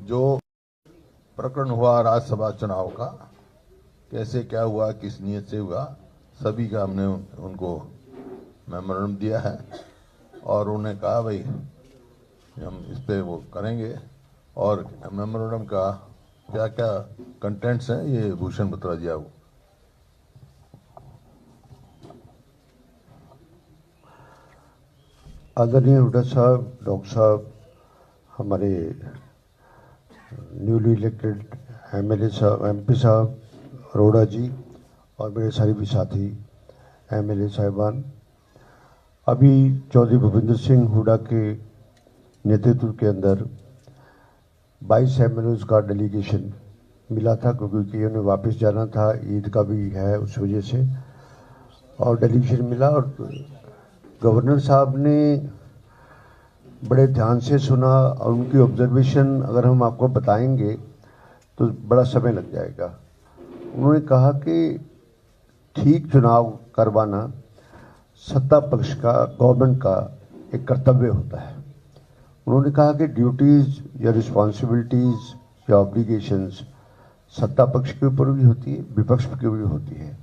जो प्रकरण हुआ राज्यसभा चुनाव का, कैसे क्या हुआ, किस नियत से हुआ, सभी का हमने उनको मेमोरेंडम दिया है और उन्हें कहा भाई हम इस पे वो करेंगे। और मेमोरेंडम का क्या क्या कंटेंट्स हैं ये भूषण बत्रा जी आप। आदरणीय हुड्डा साहब, डॉक्टर साहब, हमारे न्यूली इलेक्टेड एमएलए साहब, एमपी साहब अरोड़ा जी और मेरे सारे भी साथी एमएलए साहिबान, अभी चौधरी भूपेंद्र सिंह हुड्डा के नेतृत्व के अंदर 22 एमएलएज का डेलीगेशन मिला था, क्योंकि उन्हें वापस जाना था, ईद का भी है उस वजह से, और डेलीगेशन मिला और गवर्नर साहब ने बड़े ध्यान से सुना और उनकी ऑब्जर्वेशन अगर हम आपको बताएंगे तो बड़ा समय लग जाएगा। उन्होंने कहा कि ठीक चुनाव करवाना सत्ता पक्ष का, गवर्नमेंट का एक कर्तव्य होता है। उन्होंने कहा कि ड्यूटीज या रिस्पॉन्सिबिलिटीज या ऑब्लिगेशंस सत्ता पक्ष के ऊपर भी होती है, विपक्ष के ऊपर भी होती है,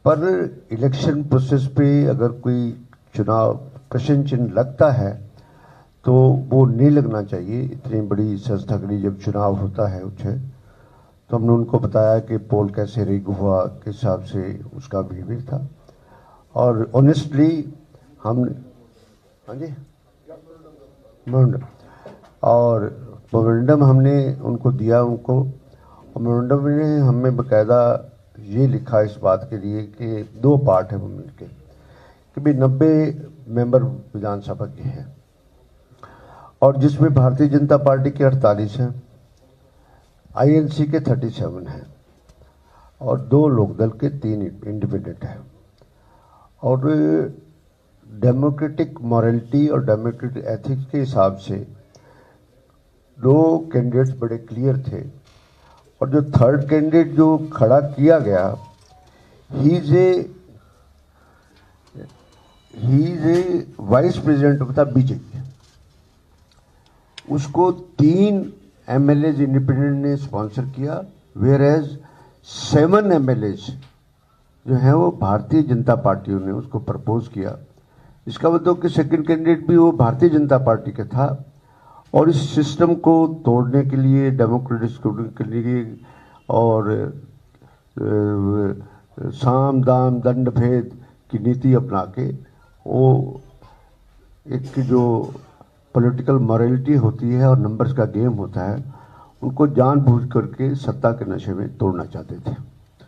पर इलेक्शन प्रोसेस पे अगर कोई चुनाव प्रश्न चिन्ह लगता है तो वो नहीं लगना चाहिए। इतनी बड़ी संस्था के लिए जब चुनाव होता है उसे, तो हमने उनको बताया कि पोल कैसे रिग हुआ, किस हिसाब से उसका बिहेवियर था, और ऑनेस्टली हम, हाँ जी, और मेमोरेंडम हमने उनको दिया उनको, और मेमोरेंडम ने हमें बकायदा ये लिखा इस बात के लिए कि 2 पार्ट है वो मिलके कि भाई 90 मेंबर विधानसभा के हैं और जिसमें भारतीय जनता पार्टी के 48 हैं, आईएनसी के 37 हैं और 2 लोकदल के 3 इंडिपेंडेंट हैं। और डेमोक्रेटिक मॉरलिटी और डेमोक्रेटिक एथिक्स के हिसाब से 2 कैंडिडेट्स बड़े क्लियर थे, और जो थर्ड कैंडिडेट जो खड़ा किया गया, he is a vice president of the BJP. उसको 3 एमएलए इंडिपेंडेंट ने स्पॉन्सर किया, वेयर एज 7 एमएलए जो हैं वो भारतीय जनता पार्टी ने उसको प्रपोज किया। इसका मतलब कि सेकंड कैंडिडेट भी वो भारतीय जनता पार्टी का था, और इस सिस्टम को तोड़ने के लिए, डेमोक्रेटिक के लिए, और साम दाम दंड भेद की नीति अपना के वो एक जो पॉलिटिकल मॉरलिटी होती है और नंबर्स का गेम होता है, उनको जानबूझ करके सत्ता के नशे में तोड़ना चाहते थे।